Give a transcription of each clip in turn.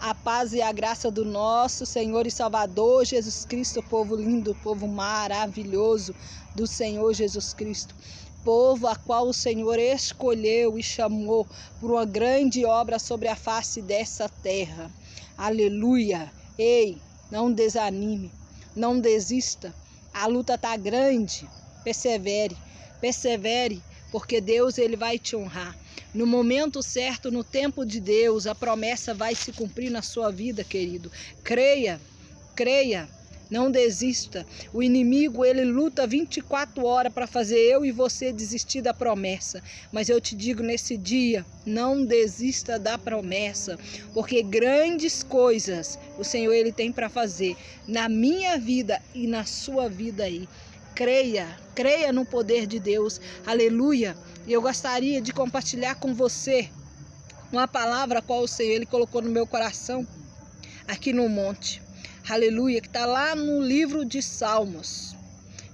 A paz e a graça do nosso Senhor e Salvador Jesus Cristo, povo lindo, povo maravilhoso do Senhor Jesus Cristo. Povo a qual o Senhor escolheu e chamou por uma grande obra sobre a face dessa terra. Aleluia! Ei, não desanime, não desista. A luta está grande. Persevere, persevere, porque Deus ele vai te honrar. No momento certo, no tempo de Deus, a promessa vai se cumprir na sua vida, querido. Creia, creia, não desista. O inimigo, ele luta 24 horas para fazer eu e você desistir da promessa. Mas eu te digo nesse dia, não desista da promessa, porque grandes coisas o Senhor ele tem para fazer na minha vida e na sua vida aí. Creia, creia no poder de Deus. Aleluia. Eu gostaria de compartilhar com você uma palavra qual o Senhor ele colocou no meu coração aqui no monte. Aleluia, que está lá no livro de Salmos.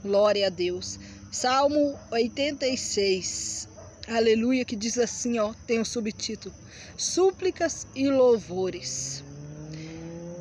Glória a Deus. Salmo 86. Aleluia, que diz assim, ó, tem um subtítulo: Súplicas e louvores.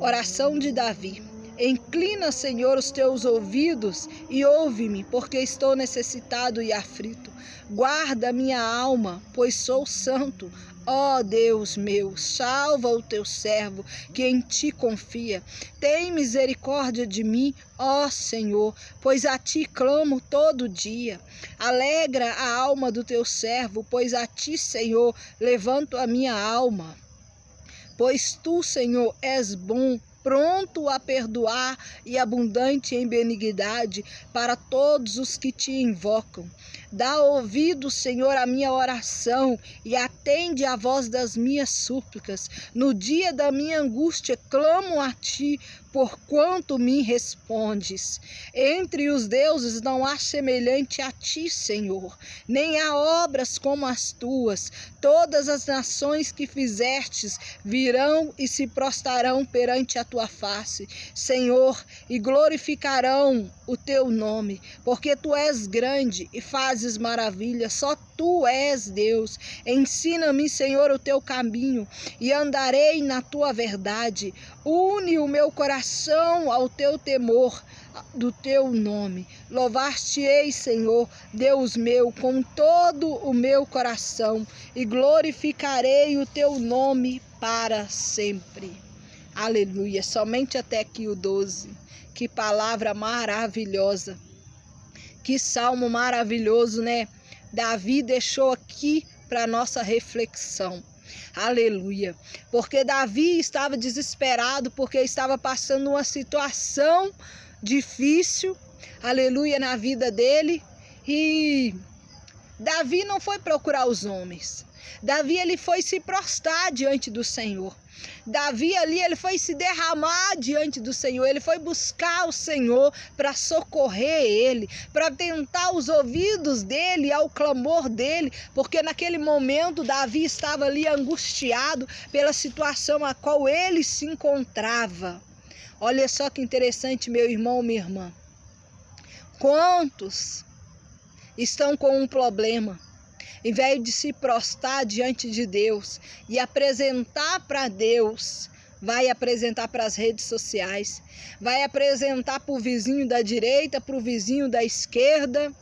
Oração de Davi. Inclina, Senhor, os teus ouvidos e ouve-me, porque estou necessitado e aflito. Guarda minha alma, pois sou santo. Ó Deus meu, salva o teu servo, que em ti confia. Tem misericórdia de mim, ó Senhor, pois a ti clamo todo dia. Alegra a alma do teu servo, pois a ti, Senhor, levanto a minha alma. Pois tu, Senhor, és bom, pronto a perdoar e abundante em benignidade para todos os que te invocam. Dá ouvido, Senhor, à minha oração e atende à voz das minhas súplicas. No dia da minha angústia, clamo a ti, porquanto me respondes. Entre os deuses não há semelhante a ti, Senhor, nem há obras como as tuas. Todas as nações que fizestes virão e se prostrarão perante a tua face, Senhor, e glorificarão o teu nome, porque tu és grande e fazes maravilhas. Só tu és Deus. Ensina-me, Senhor, o teu caminho e andarei na tua verdade. Une o meu coração ao teu temor do teu nome. Louvar-te-ei, Senhor, Deus meu, com todo o meu coração, e glorificarei o teu nome para sempre. Aleluia. Somente até aqui o 12. Que palavra maravilhosa. Que salmo maravilhoso, né? Davi deixou aqui para nossa reflexão. Aleluia. Porque Davi estava desesperado, porque estava passando uma situação difícil, aleluia, na vida dele. E Davi não foi procurar os homens. Davi ele foi se prostrar diante do Senhor. Davi ali ele foi se derramar diante do Senhor. Ele foi buscar o Senhor para socorrer ele, para tentar os ouvidos dele ao clamor dele, porque naquele momento Davi estava ali angustiado pela situação a qual ele se encontrava. Olha só que interessante, meu irmão, minha irmã. Quantos estão com um problema? Em vez de se prostrar diante de Deus e apresentar para Deus, vai apresentar para as redes sociais, vai apresentar para o vizinho da direita, para o vizinho da esquerda,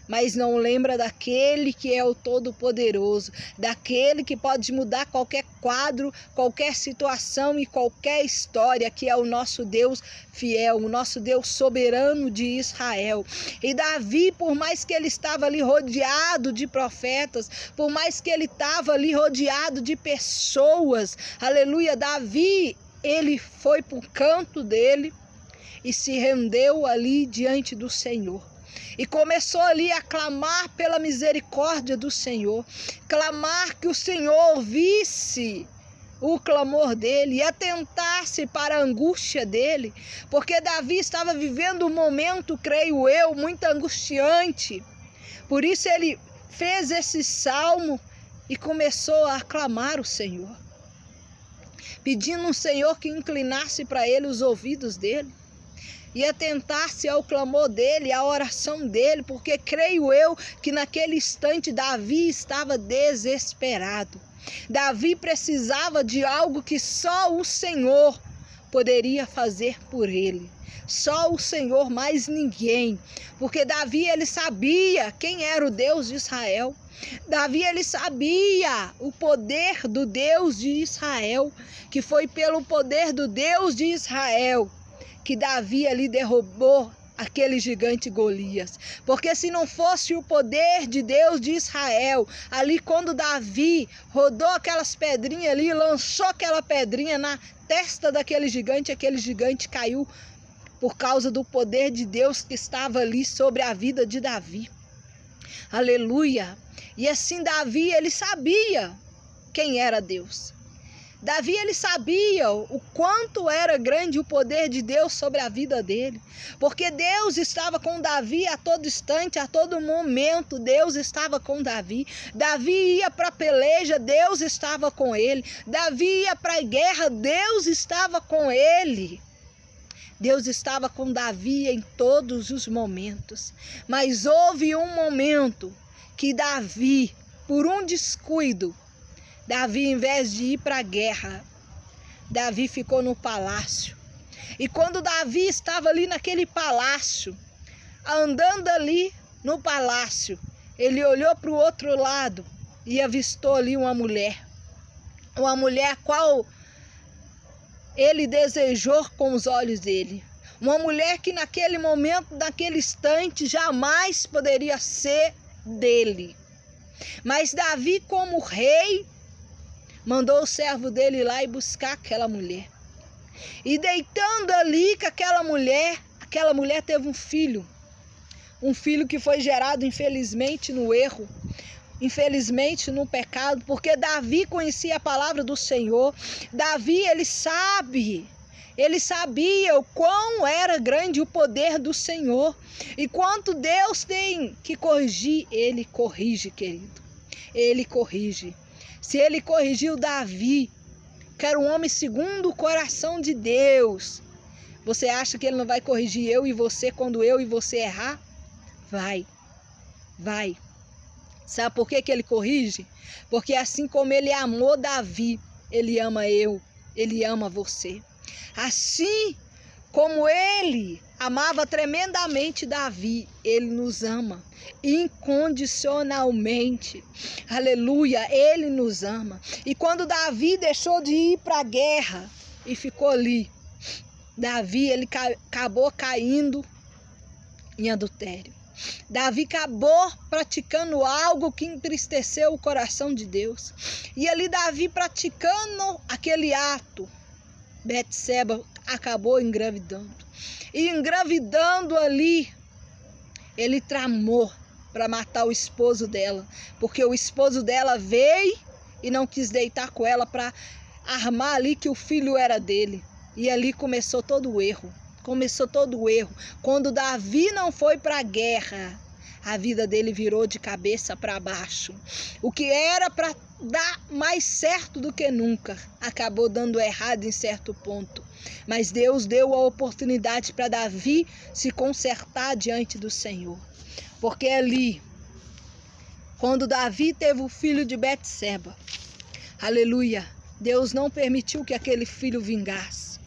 mas não lembra daquele que é o Todo-Poderoso, daquele que pode mudar qualquer quadro, qualquer situação e qualquer história, que é o nosso Deus fiel, o nosso Deus soberano de Israel. E Davi, por mais que ele estava ali rodeado de profetas, por mais que ele estava ali rodeado de pessoas, aleluia, Davi, ele foi para o canto dele e se rendeu ali diante do Senhor. E começou ali a clamar pela misericórdia do Senhor, clamar que o Senhor visse o clamor dele e atentasse para a angústia dele, porque Davi estava vivendo um momento, creio eu, muito angustiante. Por isso ele fez esse salmo e começou a clamar o Senhor, pedindo ao Senhor que inclinasse para ele os ouvidos dele. e atentar-se ao clamor dele, à oração dele, porque creio eu que naquele instante Davi estava desesperado. Davi precisava de algo que só o Senhor poderia fazer por ele. Só o Senhor, mais ninguém. Porque Davi, ele sabia quem era o Deus de Israel. Davi, ele sabia o poder do Deus de Israel, que foi pelo poder do Deus de Israel que Davi ali derrubou aquele gigante Golias. Porque se não fosse o poder de Deus de Israel, ali quando Davi rodou aquelas pedrinhas ali, lançou aquela pedrinha na testa daquele gigante, aquele gigante caiu por causa do poder de Deus que estava ali sobre a vida de Davi. Aleluia! E assim Davi, ele sabia quem era Deus. Davi, ele sabia o quanto era grande o poder de Deus sobre a vida dele. Porque Deus estava com Davi a todo instante, a todo momento. Deus estava com Davi. Davi ia para a peleja, Deus estava com ele. Davi ia para a guerra, Deus estava com ele. Deus estava com Davi em todos os momentos. Mas houve um momento que Davi, por um descuido, Davi, em vez de ir para a guerra, Davi ficou no palácio. E quando Davi estava ali naquele palácio, andando ali no palácio, ele olhou para o outro lado e avistou ali uma mulher a qual ele desejou com os olhos dele. Uma mulher que naquele momento, naquele instante, jamais poderia ser dele. Mas Davi, como rei, mandou o servo dele ir lá e buscar aquela mulher. E deitando ali com aquela mulher teve um filho. Um filho que foi gerado, infelizmente, no erro. Infelizmente, no pecado. Porque Davi conhecia a palavra do Senhor. Davi, ele sabia o quão era grande o poder do Senhor. E quanto Deus tem que corrigir, ele corrige, querido. Ele corrige. Se ele corrigiu Davi, que era um homem segundo o coração de Deus, você acha que ele não vai corrigir eu e você quando eu e você errar? Vai. Sabe por que ele corrige? Porque assim como ele amou Davi, ele ama eu, ele ama você. Assim como ele amava tremendamente Davi, ele nos ama incondicionalmente. Aleluia, ele nos ama. E quando Davi deixou de ir para a guerra e ficou ali, Davi, ele acabou caindo em adultério. Davi acabou praticando algo que entristeceu o coração de Deus. E ali Davi praticando aquele ato, Betseba acabou engravidando. E engravidando ali, ele tramou para matar o esposo dela. Porque o esposo dela veio e não quis deitar com ela para armar ali que o filho era dele. E ali começou todo o erro. Quando Davi não foi para a guerra, a vida dele virou de cabeça para baixo. O que era para dar mais certo do que nunca, acabou dando errado em certo ponto. Mas Deus deu a oportunidade para Davi se consertar diante do Senhor. Porque ali, quando Davi teve o filho de Betseba, aleluia, Deus não permitiu que aquele filho vingasse.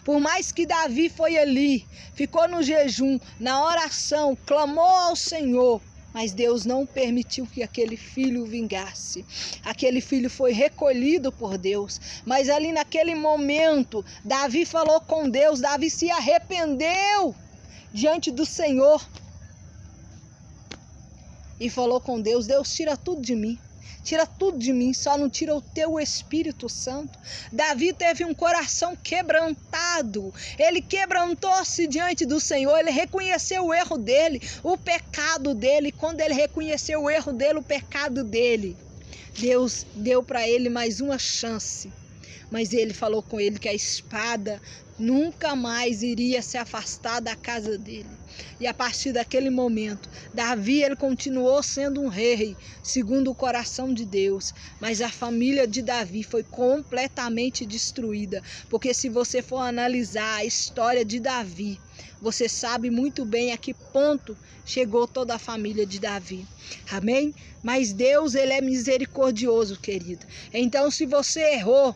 Por mais que Davi foi ali, ficou no jejum, na oração, clamou ao Senhor, mas Deus não permitiu que aquele filho vingasse. Aquele filho foi recolhido por Deus. Mas ali naquele momento, Davi falou com Deus, Davi se arrependeu diante do Senhor. E falou com Deus, Deus, tira tudo de mim. Tira tudo de mim, só não tira o teu Espírito Santo. Davi teve um coração quebrantado. Ele quebrantou-se diante do Senhor. Ele reconheceu o erro dele, o pecado dele. Quando ele reconheceu o erro dele, o pecado dele, Deus deu para ele mais uma chance. mas ele falou com ele que a espada nunca mais iria se afastar da casa dele. E a partir daquele momento, Davi ele continuou sendo um rei, segundo o coração de Deus. Mas a família de Davi foi completamente destruída. Porque se você for analisar a história de Davi, você sabe muito bem a que ponto chegou toda a família de Davi. Amém? Mas Deus, ele é misericordioso, querido. Então, se você errou,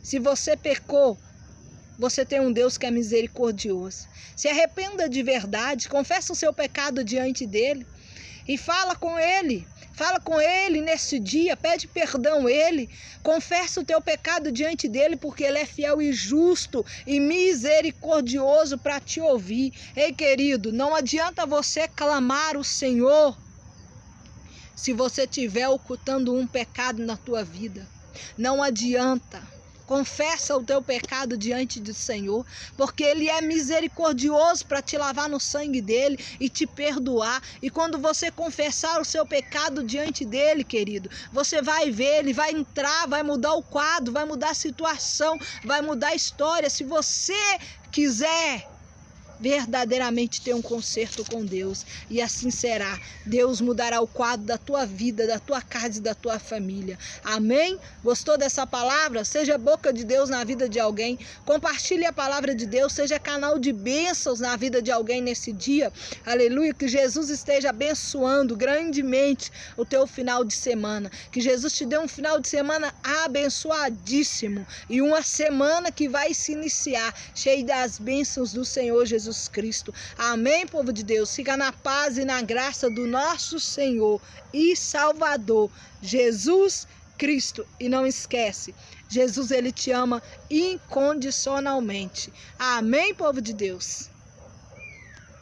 se você pecou, você tem um Deus que é misericordioso. Se arrependa de verdade, confessa o seu pecado diante dele e fala com ele. Fala com ele nesse dia, pede perdão a ele, confessa o teu pecado diante dele, porque ele é fiel e justo e misericordioso para te ouvir. Ei, querido, não adianta você clamar o Senhor se você estiver ocultando um pecado na tua vida. Não adianta. Confessa o teu pecado diante do Senhor, porque Ele é misericordioso para te lavar no sangue dEle e te perdoar. E quando você confessar o seu pecado diante dEle, querido, você vai ver, Ele vai entrar, vai mudar o quadro, vai mudar a situação, vai mudar a história. Se você quiser verdadeiramente ter um concerto com Deus, e assim será. Deus mudará o quadro da tua vida, da tua casa e da tua família. Amém? Gostou dessa palavra? Seja boca de Deus na vida de alguém. Compartilhe a palavra de Deus, seja canal de bênçãos na vida de alguém nesse dia. Aleluia, que Jesus esteja abençoando grandemente o teu final de semana. Que Jesus te dê um final de semana abençoadíssimo e uma semana que vai se iniciar cheia das bênçãos do Senhor Jesus Cristo. Amém, povo de Deus? Fica na paz e na graça do nosso Senhor e Salvador, Jesus Cristo. E não esquece, Jesus, ele te ama incondicionalmente. Amém, povo de Deus?